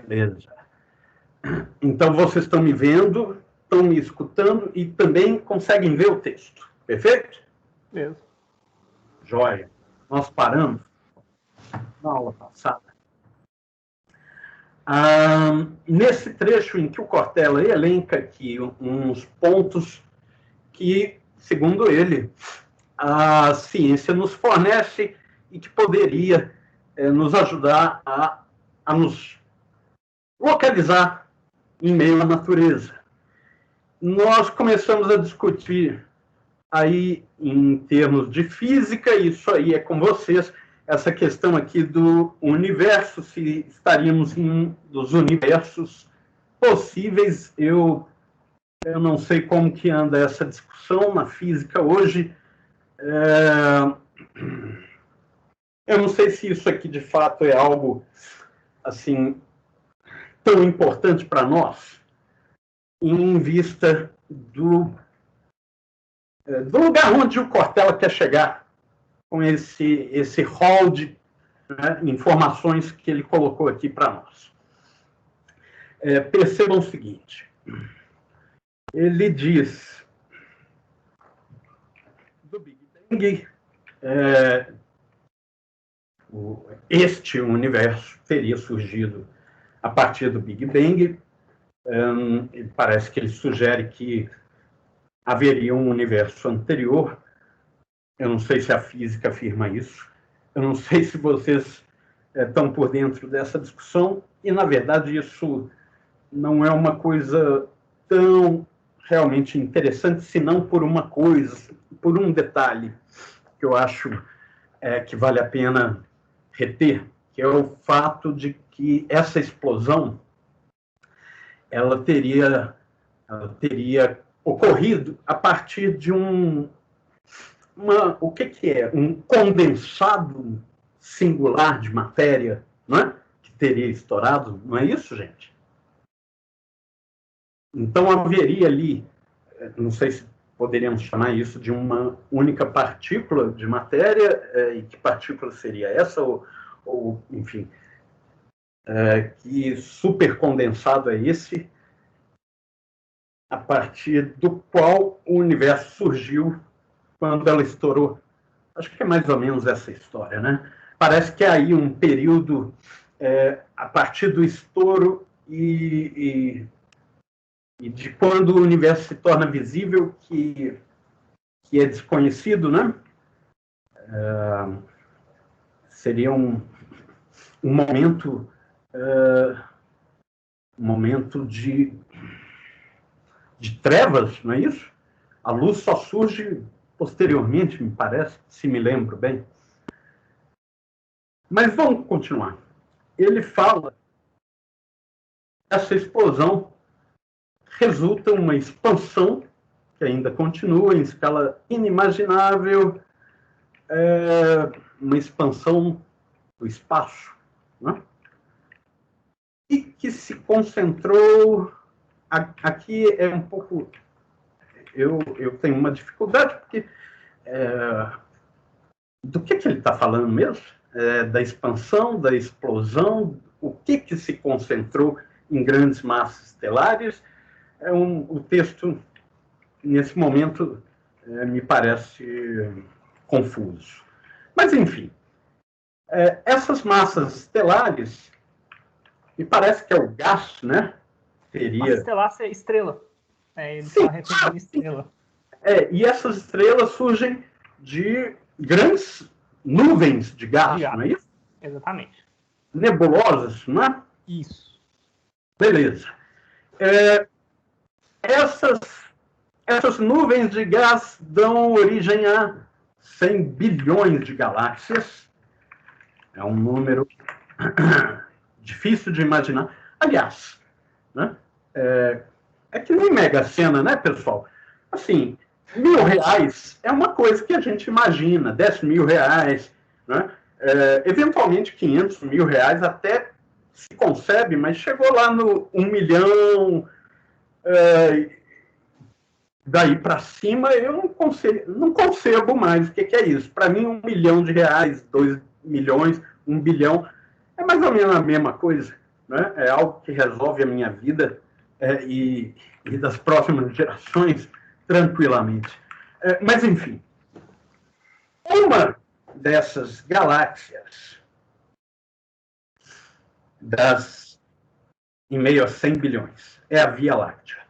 Beleza. Então, vocês estão me vendo, estão me escutando e também conseguem ver o texto. Perfeito? Mesmo. Jóia. Nós paramos na aula passada. Nesse trecho em que o Cortella elenca aqui uns pontos que, segundo ele, a ciência nos fornece e que poderia nos ajudar a nos localizar em meio à natureza. Nós começamos a discutir aí em termos de física, isso aí é com vocês, essa questão aqui do universo, se estaríamos em um dos universos possíveis. Eu não sei como que anda essa discussão na física hoje. Eu não sei se isso aqui de fato é algo assim tão importante para nós, em vista do lugar onde o Cortella quer chegar com esse rol de informações que ele colocou aqui para nós. Percebam o seguinte, ele diz do Big Bang, este universo teria surgido a partir do Big Bang. Parece que ele sugere que haveria um universo anterior. Eu não sei se a física afirma isso. Eu não sei se vocês estão por dentro dessa discussão. E, na verdade, isso não é uma coisa tão realmente interessante, senão por uma coisa, por um detalhe que eu acho que vale a pena reter, que é o fato de que essa explosão ela teria ocorrido a partir de o que é? Um condensado singular de matéria, não é? Que teria estourado, não é isso, gente? Então haveria ali, não sei se poderíamos chamar isso de uma única partícula de matéria, e que partícula seria essa, ou enfim, que supercondensado é esse, a partir do qual o universo surgiu quando ela estourou. Acho que é mais ou menos essa história, né? Parece que é aí um período a partir do estouro e de quando o universo se torna visível, que é desconhecido, né? Seria um momento de trevas, não é isso? A luz só surge posteriormente, me parece, se me lembro bem. Mas vamos continuar. Ele fala que essa explosão resulta em uma expansão que ainda continua em escala inimaginável, uma expansão do espaço, né? E que se concentrou... Aqui é um pouco... Eu tenho uma dificuldade, porque... do que ele está falando mesmo? Da expansão, da explosão, o que se concentrou em grandes massas estelares? O texto, nesse momento, me parece confuso. Mas, enfim, essas massas estelares, me parece que é o gás, né? Massa estelar é estrela. Ele está referindo a estrela. E essas estrelas surgem de grandes nuvens de gás, não é isso? Exatamente. Nebulosas, não é? Isso. Beleza. Essas nuvens de gás dão origem a 100 bilhões de galáxias. É um número difícil de imaginar. Aliás, né? É que nem Mega Sena, né, pessoal? Assim, R$1.000 é uma coisa que a gente imagina, R$10.000, né? Eventualmente R$500.000 até se concebe, mas chegou lá no 1 milhão, daí para cima eu não concebo mais o que é isso. Para mim, R$1 milhão, 2 milhões, 1 bilhão, é mais ou menos a mesma coisa. né? É algo que resolve a minha vida e das próximas gerações tranquilamente. Mas, enfim, uma dessas galáxias, em meio a 100 bilhões, é a Via Láctea,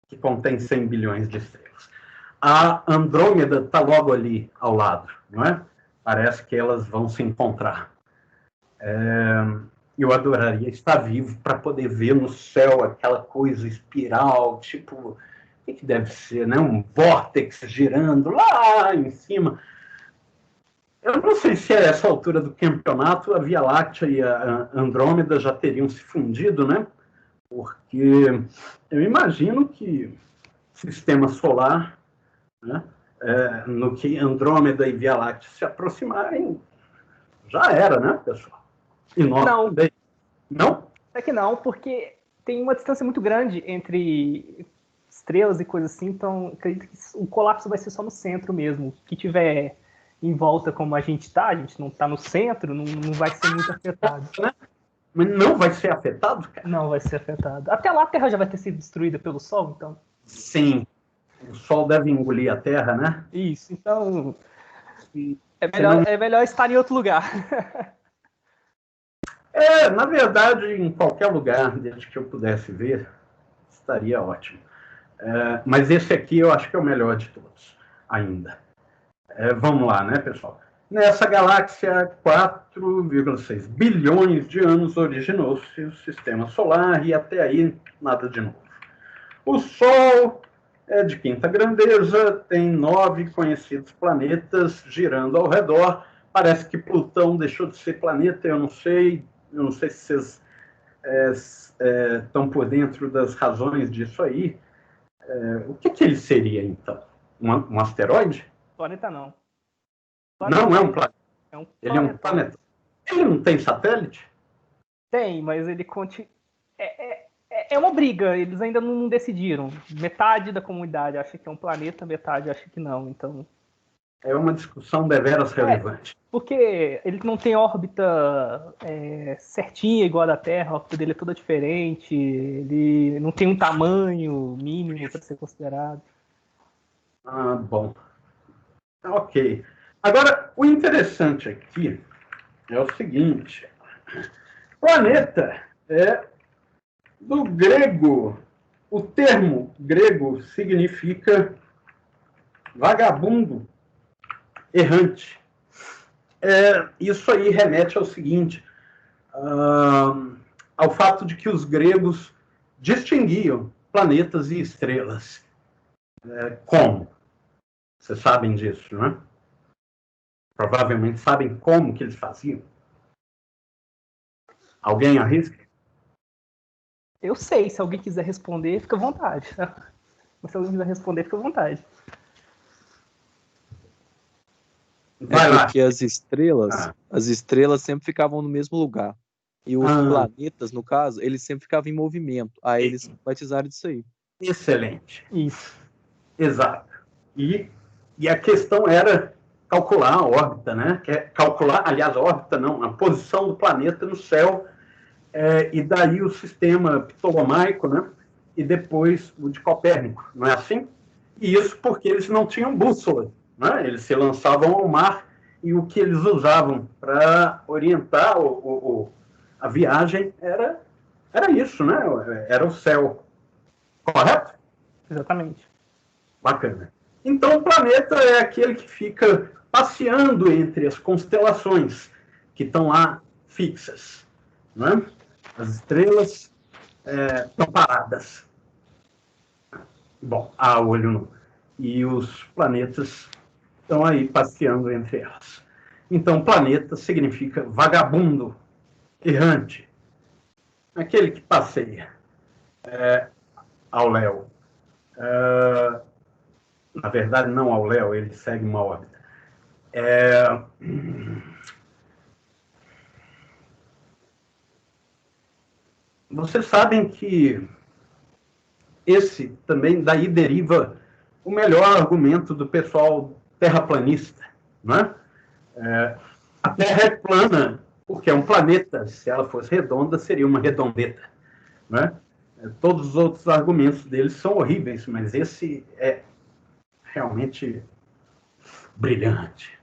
que contém 100 bilhões de estrelas. A Andrômeda está logo ali ao lado, não é? Parece que elas vão se encontrar. Eu adoraria estar vivo para poder ver no céu aquela coisa espiral, tipo, o que deve ser, né? Um vórtex girando lá em cima. Eu não sei se a essa altura do campeonato a Via Láctea e a Andrômeda já teriam se fundido, né? Porque eu imagino que sistema solar, né? No que Andrômeda e Via Láctea se aproximarem, já era, né, pessoal? E nós Não. também. Não? É que não, porque tem uma distância muito grande entre estrelas e coisas assim, então acredito que o colapso vai ser só no centro mesmo. O que tiver em volta como a gente não está no centro, não vai ser muito afetado. Mas não vai ser afetado, cara? Não vai ser afetado. Até lá a Terra já vai ter sido destruída pelo Sol, então. Sim. O Sol deve engolir a Terra, né? Isso, então é melhor estar em outro lugar. Na verdade, em qualquer lugar, desde que eu pudesse ver, estaria ótimo. Mas esse aqui eu acho que é o melhor de todos, ainda. Vamos lá, né, pessoal? Nessa galáxia, 4,6 bilhões de anos originou-se o Sistema Solar e até aí nada de novo. O Sol é de quinta grandeza, tem 9 conhecidos planetas girando ao redor. Parece que Plutão deixou de ser planeta, eu não sei se vocês estão por dentro das razões disso aí. O que ele seria, então? Um asteroide? Planeta não. Não é um planeta. Ele é um planeta. Ele não tem satélite? Tem, mas ele é uma briga, eles ainda não decidiram. Metade da comunidade acha que é um planeta, metade acha que não, então... É uma discussão deveras relevante. Porque ele não tem órbita certinha igual a da Terra, a órbita dele é toda diferente, ele não tem um tamanho mínimo para ser considerado. Bom. Ok. Agora, o interessante aqui é o seguinte. Planeta é do grego. O termo grego significa vagabundo, errante. Isso aí remete ao seguinte, ao fato de que os gregos distinguiam planetas e estrelas. Como? Vocês sabem disso, né? Provavelmente sabem como que eles faziam. Alguém arrisca? Eu sei, se alguém quiser responder, fica à vontade. Mas se alguém quiser responder, fica à vontade. Vai lá. Porque as estrelas sempre ficavam no mesmo lugar. E os planetas, no caso, eles sempre ficavam em movimento. Aí eles batizaram disso aí. Excelente. Isso. Exato. E a questão era calcular a órbita, né? A órbita não, a posição do planeta no céu, e daí o sistema ptolomaico, né? E depois o de Copérnico, não é assim? E isso porque eles não tinham bússola, né? Eles se lançavam ao mar e o que eles usavam para orientar a viagem era isso, né? Era o céu. Correto? Exatamente. Bacana. Então, o planeta é aquele que fica passeando entre as constelações que estão lá fixas, né? As estrelas estão paradas. Bom, a olho nu. E os planetas estão aí passeando entre elas. Então, planeta significa vagabundo, errante, aquele que passeia ao léu. Na verdade, não ao léu, ele segue uma órbita. Vocês sabem que esse também daí deriva o melhor argumento do pessoal terraplanista, não é? A Terra é plana porque é um planeta. Se ela fosse redonda, seria uma redondeta, né? Todos os outros argumentos deles são horríveis, mas esse é realmente brilhante.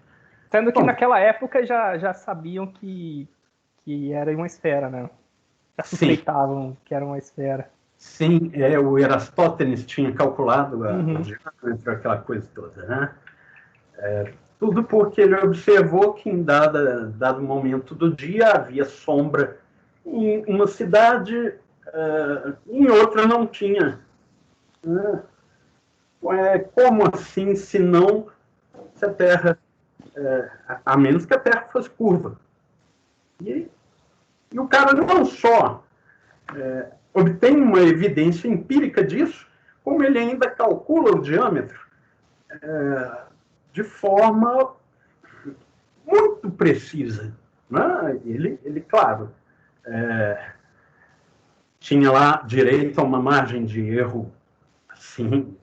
Sendo que naquela época já sabiam que era uma esfera, né? Já suspeitavam que era uma esfera. Sim, o Erastótenes tinha calculado o diâmetro, aquela coisa toda, né? Tudo porque ele observou que em dado momento do dia havia sombra em uma cidade, em outra não tinha. Como assim, se a Terra, a menos que a Terra fosse curva? E o cara não só obtém uma evidência empírica disso, como ele ainda calcula o diâmetro de forma muito precisa, né? Ele claro, tinha lá direito a uma margem de erro, assim,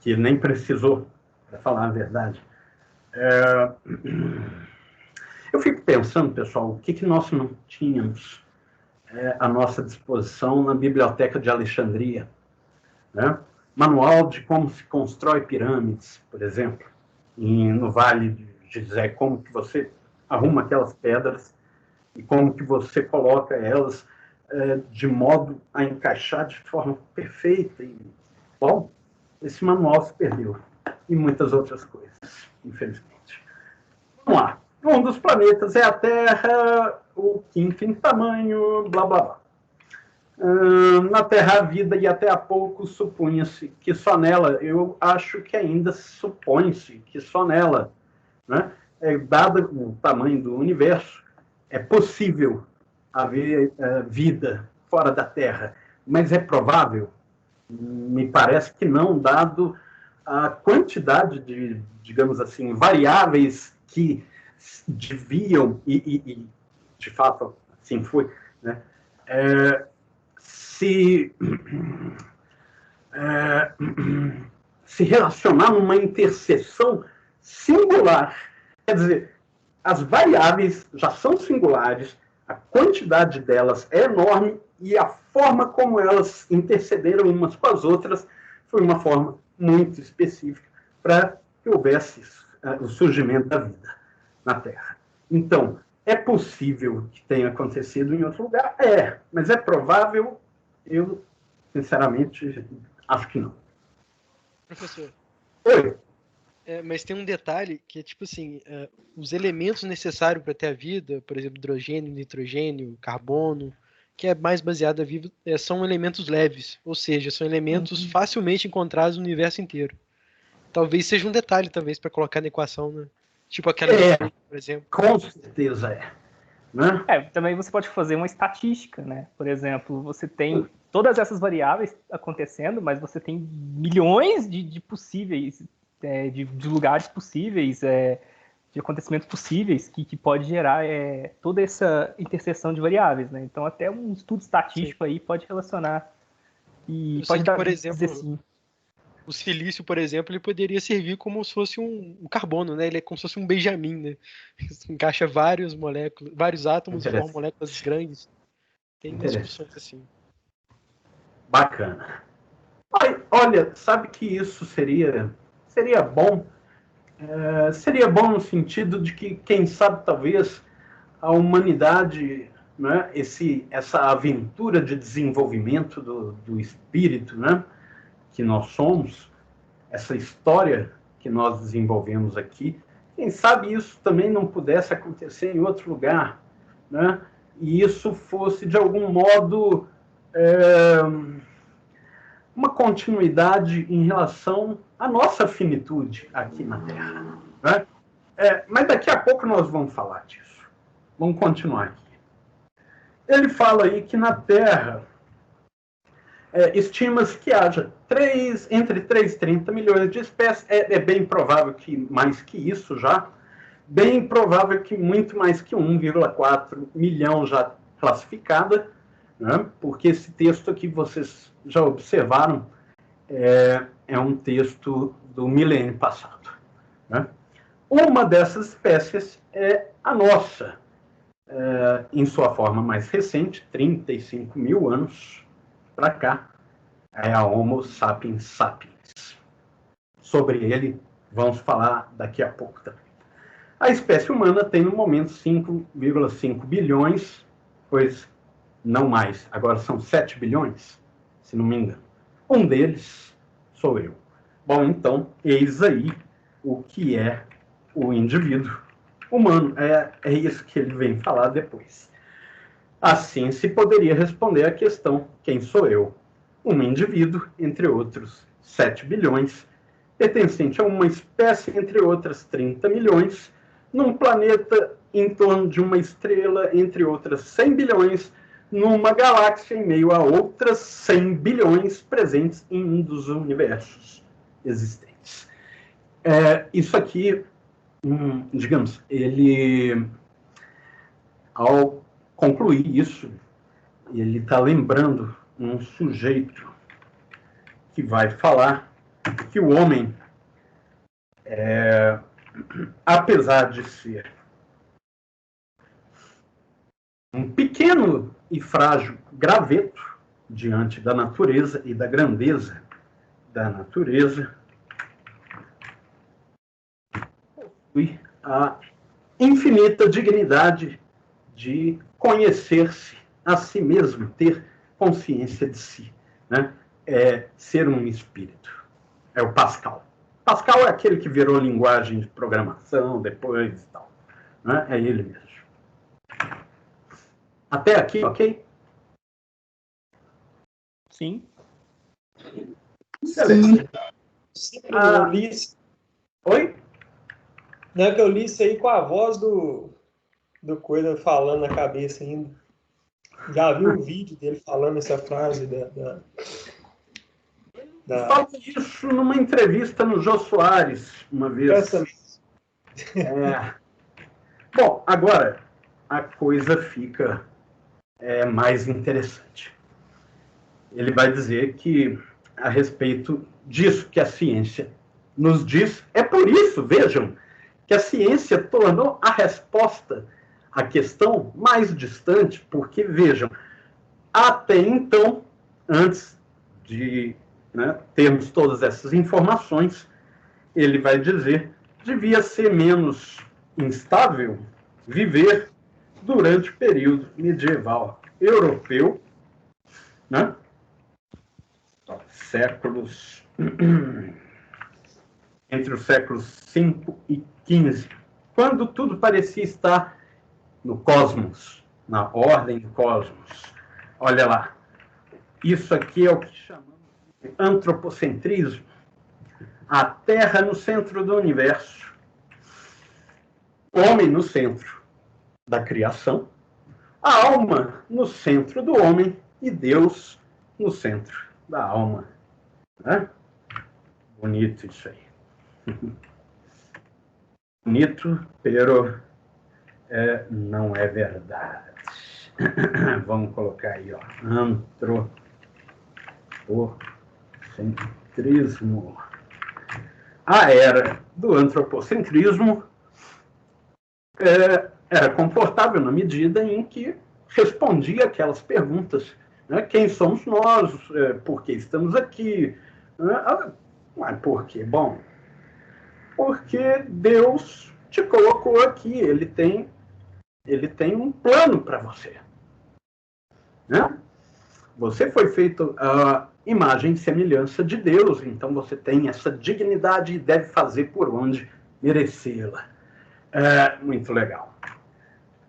que nem precisou, para falar a verdade. Eu fico pensando, pessoal, o que nós não tínhamos à nossa disposição na Biblioteca de Alexandria, né? Manual de como se constrói pirâmides, por exemplo, no Vale de Gizé, como que você arruma aquelas pedras e como que você coloca elas de modo a encaixar de forma perfeita. Bom, esse manual se perdeu. E muitas outras coisas, infelizmente. Vamos lá. Um dos planetas é a Terra, o quinto em tamanho, blá, blá, blá. Na Terra a vida, e até há pouco supunha-se que só nela, eu acho que ainda supõe-se que só nela, né, dado o tamanho do universo, é possível haver vida fora da Terra, mas é provável? Me parece que não, dado a quantidade de, digamos assim, variáveis que deviam, e de fato assim foi, né, se relacionar numa interseção singular. Quer dizer, as variáveis já são singulares, a quantidade delas é enorme e a forma como elas intercederam umas com as outras foi uma forma muito específica para que houvesse o surgimento da vida na Terra. Então, é possível que tenha acontecido em outro lugar? Mas é provável? Eu, sinceramente, acho que não. Professor. Oi. Mas tem um detalhe que é tipo assim, os elementos necessários para ter a vida, por exemplo, hidrogênio, nitrogênio, carbono, que é mais baseado a vida, são elementos leves, ou seja, são elementos facilmente encontrados no universo inteiro. Talvez seja um detalhe, talvez, para colocar na equação, né? Tipo aquela por exemplo. Com certeza né? Também você pode fazer uma estatística, né? Por exemplo, você tem todas essas variáveis acontecendo, mas você tem milhões de possíveis, de lugares possíveis, de acontecimentos possíveis que pode gerar toda essa interseção de variáveis, né? Então, até um estudo estatístico aí pode relacionar e pode dar, por exemplo, dizer sim. O silício, por exemplo, ele poderia servir como se fosse um carbono, né? Ele é como se fosse um Benjamin, né? Encaixa vários átomos e forma moléculas grandes. Tem discussões assim. Bacana. Olha, sabe que isso seria bom? Seria bom no sentido de que, quem sabe, talvez a humanidade, né, essa aventura de desenvolvimento do espírito, né, que nós somos, essa história que nós desenvolvemos aqui, quem sabe isso também não pudesse acontecer em outro lugar, né? E isso fosse, de algum modo, uma continuidade em relação à nossa finitude aqui na Terra, né? Mas daqui a pouco nós vamos falar disso. Vamos continuar aqui. Ele fala aí que na Terra estima-se que haja entre 3 e 30 milhões de espécies. É bem provável que mais que isso já. Bem provável que muito mais que 1,4 milhão já classificada, né? Porque esse texto aqui, vocês já observaram, é um texto do milênio passado, né? Uma dessas espécies é a nossa, em sua forma mais recente, 35 mil anos para cá, é a Homo sapiens sapiens. Sobre ele, vamos falar daqui a pouco também. A espécie humana tem, no momento, 5,5 bilhões, pois não mais, agora são 7 bilhões, se não me engano. Um deles sou eu. Bom, então, eis aí o que é o indivíduo humano. É isso que ele vem falar depois. Assim se poderia responder a questão: quem sou eu? Um indivíduo, entre outros 7 bilhões, pertencente a uma espécie, entre outras 30 milhões, num planeta em torno de uma estrela, entre outras 100 bilhões, numa galáxia em meio a outras 100 bilhões presentes em um dos universos existentes. Isso aqui, digamos, ele, ao concluir isso, ele está lembrando um sujeito que vai falar que o homem, apesar de ser um pequeno e frágil graveto diante da natureza e da grandeza da natureza, possui a infinita dignidade de conhecer-se a si mesmo, ter consciência de si, né? Ser um espírito. É o Pascal. Pascal é aquele que virou linguagem de programação depois e tal, né? É ele mesmo. Até aqui, ok? Sim. Beleza. Sim. Eu li... Oi? Não é que eu li isso aí com a voz do Coelho falando na cabeça ainda. Já vi um vídeo dele falando essa frase Fala isso numa entrevista no Jô Soares, uma vez. Bom, agora a coisa fica mais interessante. Ele vai dizer que, a respeito disso que a ciência nos diz, é por isso, vejam, que a ciência tornou a resposta à questão mais distante, porque, vejam, até então, antes de termos todas essas informações, ele vai dizer, devia ser menos instável viver durante o período medieval europeu, né? Séculos entre os séculos 5 e 15, quando tudo parecia estar no cosmos, na ordem do cosmos. Olha lá, isso aqui é o que chamamos de antropocentrismo. A Terra no centro do universo, o homem no centro da criação, a alma no centro do homem e Deus no centro da alma. Né? Bonito isso aí. Bonito, pero não é verdade. Vamos colocar aí, ó, antropocentrismo. A era do antropocentrismo era confortável na medida em que respondia aquelas perguntas, né? Quem somos nós? Por que estamos aqui? Mas por quê? Bom, porque Deus te colocou aqui, ele tem um plano para você. Né? Você foi feito a imagem e semelhança de Deus, então você tem essa dignidade e deve fazer por onde merecê-la. Muito legal.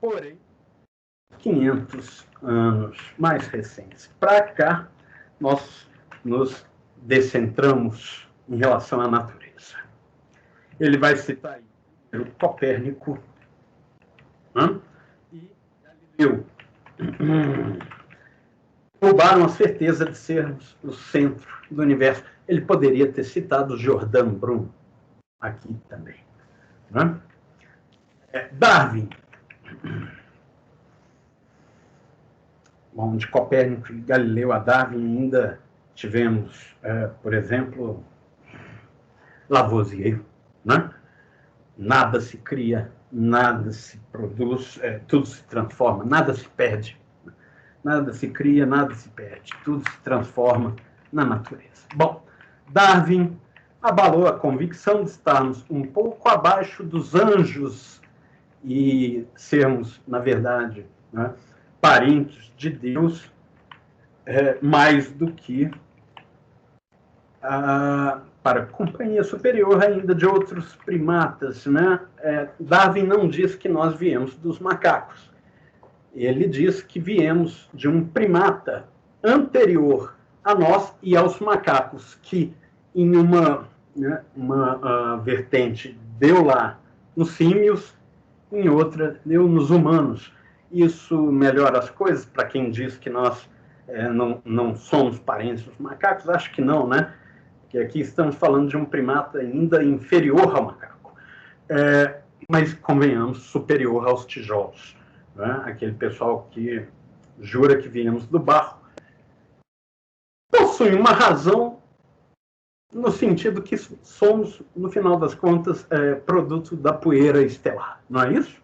Porém, 500 anos mais recentes para cá, nós nos descentramos em relação à natureza. Ele vai citar aí o Copérnico e Galileu. Roubaram a certeza de sermos o centro do universo. Ele poderia ter citado Jordan Bruno aqui também. Né? Darwin. Bom, de Copérnico e Galileu a Darwin ainda tivemos, por exemplo, Lavoisier, né? nada se cria, nada se produz, tudo se transforma, nada se perde. Nada se cria, nada se perde, tudo se transforma na natureza. Bom, Darwin abalou a convicção de estarmos um pouco abaixo dos anjos e sermos, na verdade, né, parentes de Deus, mais do que para a companhia superior ainda de outros primatas. Né? Darwin não diz que nós viemos dos macacos. Ele diz que viemos de um primata anterior a nós e aos macacos, que em uma vertente deu lá nos símios, em outra deu nos humanos. Isso melhora as coisas para quem diz que nós não somos parentes dos macacos? Acho que não, né? Porque aqui estamos falando de um primata ainda inferior ao macaco. Mas, convenhamos, superior aos tijolos. Né? Aquele pessoal que jura que viemos do barro, possui uma razão no sentido que somos, no final das contas, produto da poeira estelar, não é isso?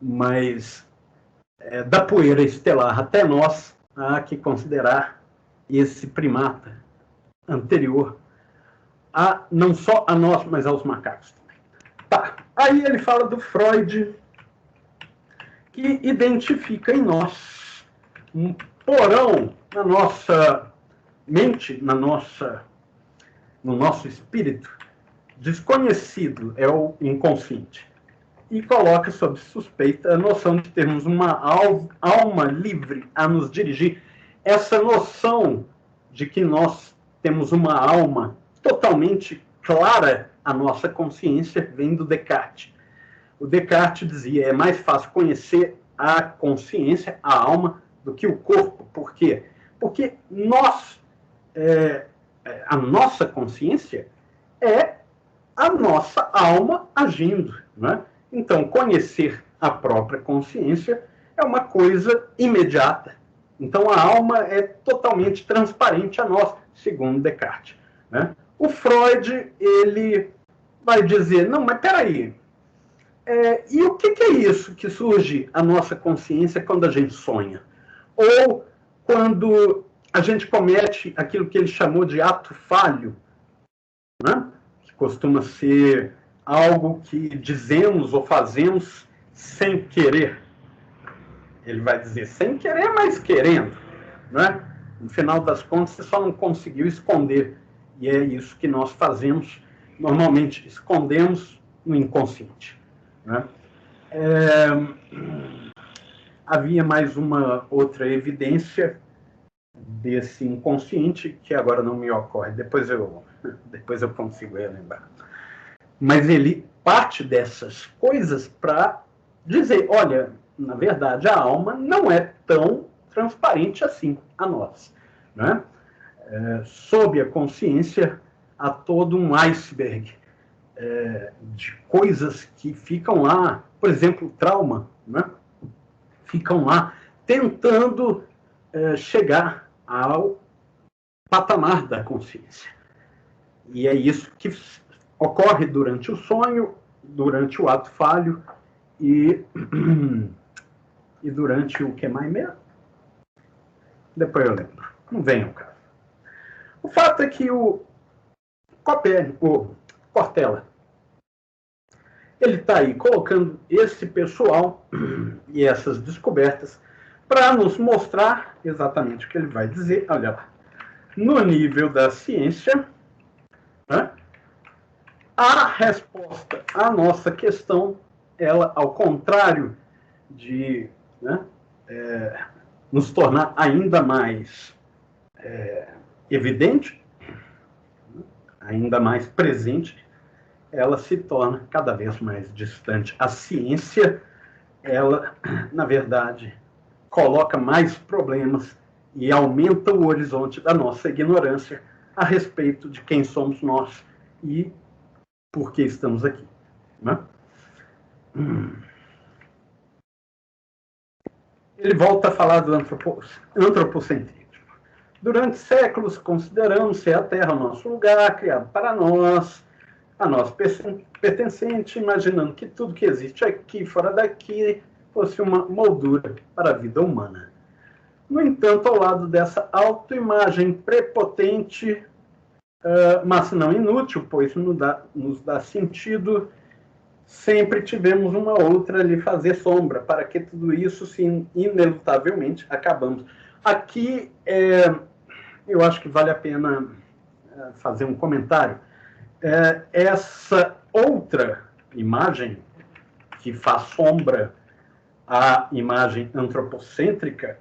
Mas da poeira estelar até nós, há que considerar esse primata anterior não só a nós, mas aos macacos também. Tá. Aí ele fala do Freud, que identifica em nós um porão na nossa mente, no nosso espírito, desconhecido, é o inconsciente, e coloca sob suspeita a noção de termos uma alma livre a nos dirigir. Essa noção de que nós temos uma alma totalmente clara à nossa consciência vem do Descartes. O Descartes dizia, é mais fácil conhecer a consciência, a alma, do que o corpo. Por quê? Porque a nossa consciência é a nossa alma agindo. Né? Então, conhecer a própria consciência é uma coisa imediata. Então, a alma é totalmente transparente a nós, segundo Descartes. Né? O Freud, ele vai dizer, não, mas peraí, e o que é isso que surge a nossa consciência quando a gente sonha? Ou quando a gente comete aquilo que ele chamou de ato falho, né? Que costuma ser algo que dizemos ou fazemos sem querer. Ele vai dizer sem querer, mas querendo. Né? No final das contas, você só não conseguiu esconder. E é isso que nós fazemos. Normalmente, escondemos no inconsciente. Né? Havia mais uma outra evidência desse inconsciente, que agora não me ocorre. Depois eu consigo lembrar. Mas ele parte dessas coisas para dizer, olha, na verdade, a alma não é tão transparente assim a nós. Né? Sob a consciência, há todo um iceberg de coisas que ficam lá, por exemplo, o trauma, né? Ficam lá tentando chegar ao patamar da consciência. E é isso que ocorre durante o sonho, durante o ato falho e durante o que mais mesmo? Depois eu lembro. Não vem ao caso. O fato é que o Cortella, ele está aí colocando esse pessoal e essas descobertas para nos mostrar exatamente o que ele vai dizer. Olha lá. No nível da ciência, né, a resposta à nossa questão, ela, ao contrário de nos tornar ainda mais evidente, ainda mais presente, ela se torna cada vez mais distante. A ciência, ela, na verdade, coloca mais problemas e aumenta o horizonte da nossa ignorância a respeito de quem somos nós e por que estamos aqui. Né? Ele volta a falar do antropocentrismo. Durante séculos, consideramos ser a Terra o nosso lugar, criado para nós. a nós pertencente, imaginando que tudo que existe aqui, fora daqui, fosse uma moldura para a vida humana. No entanto, ao lado dessa autoimagem prepotente, mas não inútil, pois nos dá sentido, sempre tivemos uma outra a lhe fazer sombra, para que tudo isso, se inelutavelmente, acabamos. Aqui, eu acho que vale a pena fazer um comentário. Essa outra imagem, que faz sombra à imagem antropocêntrica,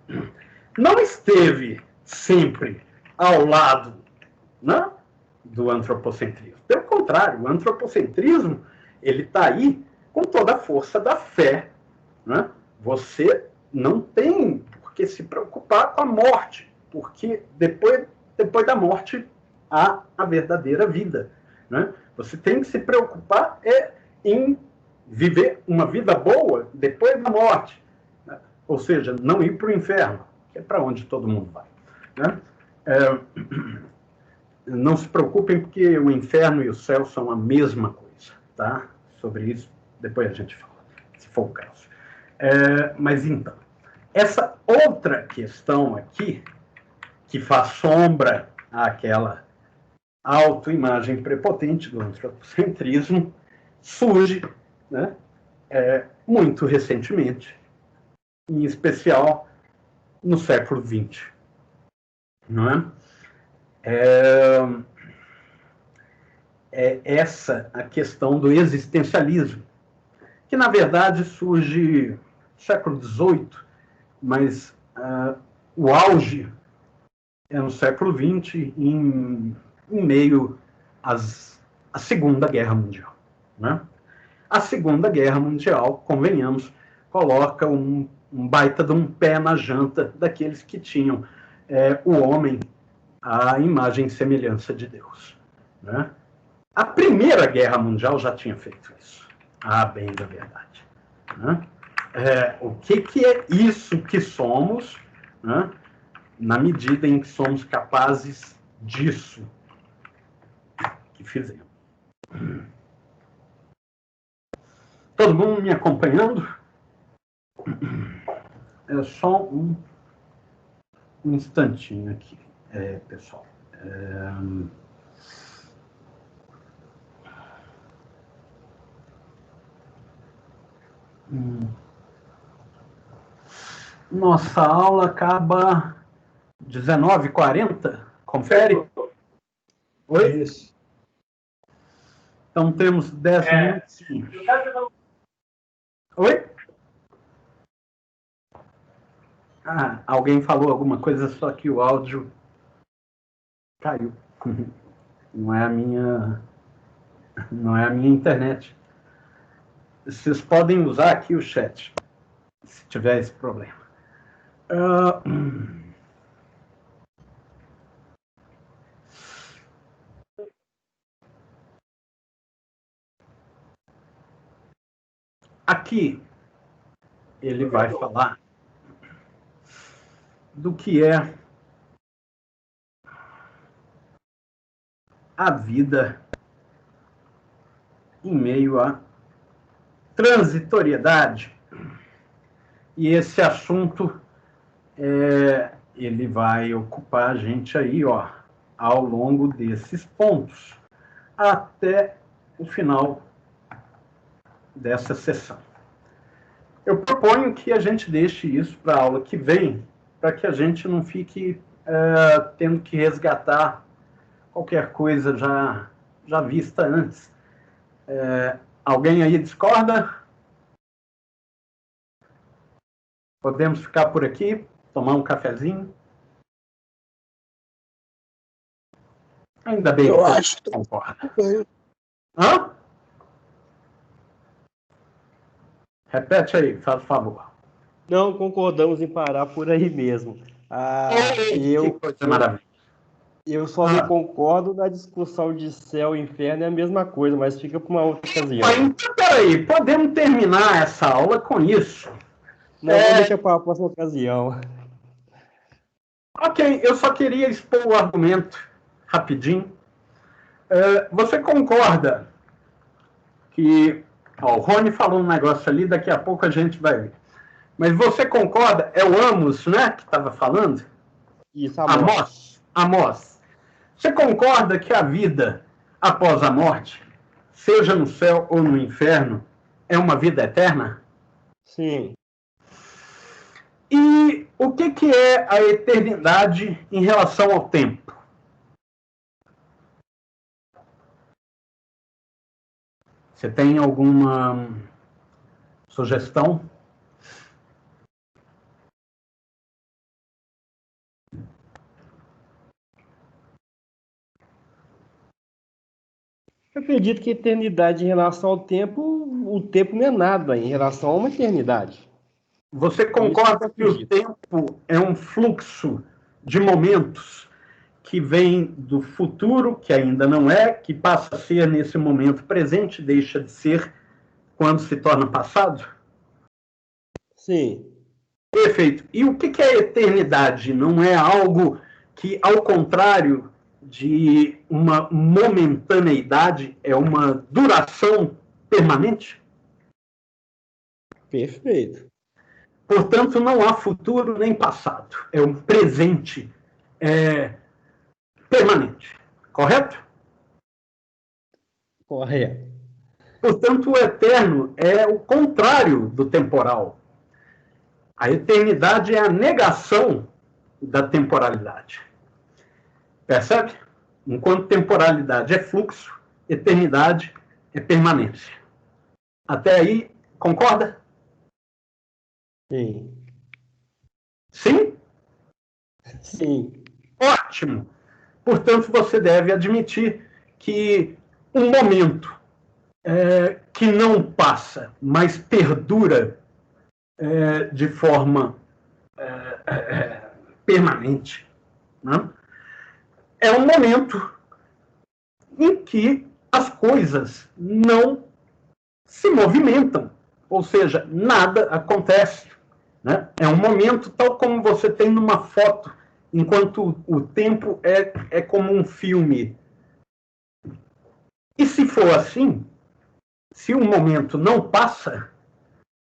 não esteve sempre ao lado, né, do antropocentrismo. Pelo contrário, o antropocentrismo ele está aí com toda a força da fé. Né? Você não tem por que se preocupar com a morte, porque depois da morte há a verdadeira vida. Né? Você tem que se preocupar em viver uma vida boa depois da morte. Né? Ou seja, não ir para o inferno, que é para onde todo mundo vai. Né? Não se preocupem, porque o inferno e o céu são a mesma coisa. Tá? Sobre isso, depois a gente fala, se for o caso. Mas então, essa outra questão aqui, que faz sombra àquela autoimagem prepotente do antropocentrismo, surge, né, muito recentemente, em especial no século XX. Não é? Essa a questão do existencialismo, que na verdade surge no século XVIII, mas o auge é no século XX, em meio à Segunda Guerra Mundial. Né? A Segunda Guerra Mundial, convenhamos, coloca um baita de um pé na janta daqueles que tinham o homem à imagem e semelhança de Deus. Né? A Primeira Guerra Mundial já tinha feito isso, bem da verdade. Né? O que é isso que somos, né? Na medida em que somos capazes disso que fizemos. Todo mundo me acompanhando? Só um instantinho aqui, pessoal. Nossa aula acaba 19h40. Confere? Oi? Isso. Então temos 10 minutos. Oi? Alguém falou alguma coisa, só que o áudio caiu. Não é a minha internet. Vocês podem usar aqui o chat, se tiver esse problema. Aqui, ele vai falar do que é a vida em meio à transitoriedade. E esse assunto, ele vai ocupar a gente aí, ao longo desses pontos, até o final dessa sessão. Eu proponho que a gente deixe isso para a aula que vem, para que a gente não fique tendo que resgatar qualquer coisa já vista antes. Alguém aí discorda? Podemos ficar por aqui, tomar um cafezinho? Ainda bem que eu acho que concorda. Hã? Repete aí, faz favor. Não, concordamos em parar por aí mesmo. Que coisa maravilhosa. Eu só não concordo na discussão de céu e inferno, é a mesma coisa, mas fica para uma outra ocasião. Então, peraí, podemos terminar essa aula com isso? Não, vamos deixar para a próxima ocasião. Ok, eu só queria expor o argumento rapidinho. Você concorda que ó, o Rony falou um negócio ali, daqui a pouco a gente vai ver. Mas você concorda? É o Amos, né, que estava falando? Isso, Amós. Você concorda que a vida após a morte, seja no céu ou no inferno, é uma vida eterna? Sim. E o que é a eternidade em relação ao tempo? Você tem alguma sugestão? Eu acredito que eternidade em relação ao tempo, o tempo não é nada em relação a uma eternidade. Você concorda que o tempo é um fluxo de momentos que vem do futuro, que ainda não é, que passa a ser nesse momento presente, deixa de ser quando se torna passado? Sim. Perfeito. E o que é a eternidade? Não é algo que, ao contrário de uma momentaneidade, é uma duração permanente? Perfeito. Portanto, não há futuro nem passado. É um presente permanente. Correto? Correto. Portanto, o eterno é o contrário do temporal. A eternidade é a negação da temporalidade. Percebe? Enquanto temporalidade é fluxo, eternidade é permanência. Até aí, concorda? Sim. Sim? Sim. Ótimo. Portanto, você deve admitir que um momento que não passa, mas perdura de forma permanente, né? É um momento em que as coisas não se movimentam, ou seja, nada acontece, né? É um momento tal como você tem numa foto, enquanto o tempo é como um filme. E se for assim, se um momento não passa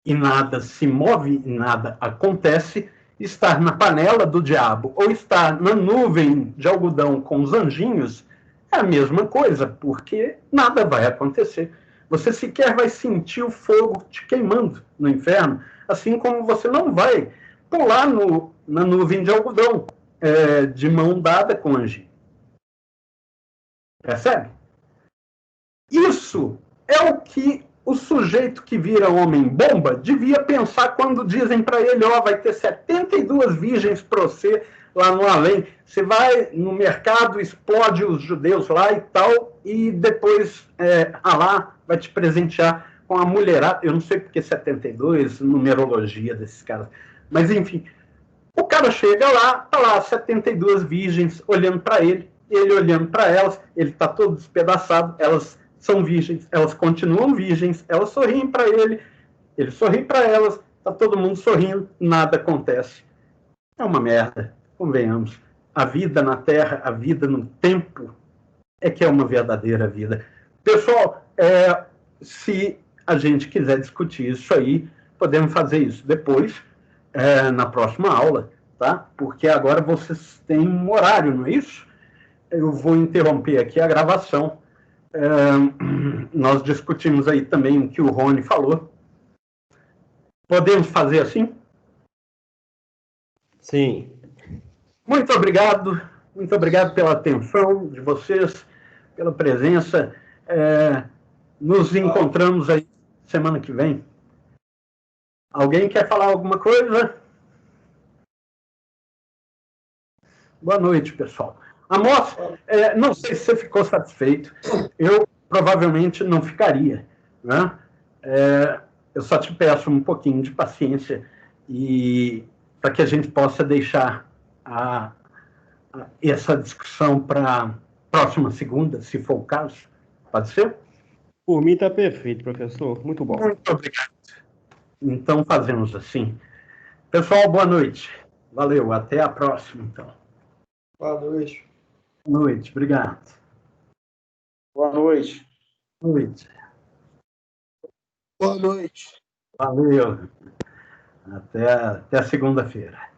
e nada se move e nada acontece, estar na panela do diabo ou estar na nuvem de algodão com os anjinhos é a mesma coisa, porque nada vai acontecer. Você sequer vai sentir o fogo te queimando no inferno, assim como você não vai pular na nuvem de algodão de mão dada com o anjinho. Percebe? Isso é o que o sujeito que vira homem-bomba devia pensar quando dizem para ele, ó, vai ter 72 virgens para você lá no além. Você vai no mercado, explode os judeus lá e tal, e depois Alá vai te presentear com a mulherada. Eu não sei porque 72, numerologia desses caras. Mas, enfim, o cara chega lá, tá lá 72 virgens olhando para ele olhando para elas, ele tá todo despedaçado, elas são virgens, elas continuam virgens, elas sorriem para ele sorri para elas, tá todo mundo sorrindo, nada acontece. É uma merda, convenhamos. A vida na Terra, a vida no tempo, é que é uma verdadeira vida. Pessoal, se a gente quiser discutir isso aí, podemos fazer isso depois, na próxima aula, tá? Porque agora vocês têm um horário, não é isso? Eu vou interromper aqui a gravação. Nós discutimos aí também o que o Rony falou. Podemos fazer assim? Sim. Muito obrigado pela atenção de vocês, pela presença. Nos encontramos aí semana que vem. Alguém quer falar alguma coisa? Boa noite, pessoal. Amós, não sei se você ficou satisfeito. Eu provavelmente não ficaria, né? Eu só te peço um pouquinho de paciência e para que a gente possa deixar essa discussão para a próxima segunda, se for o caso. Pode ser? Por mim está perfeito, professor. Muito bom. Muito obrigado. Então, fazemos assim. Pessoal, boa noite. Valeu, até a próxima, então. Boa noite. Boa noite, obrigado. Boa noite. Boa noite. Boa noite. Valeu. Até segunda-feira.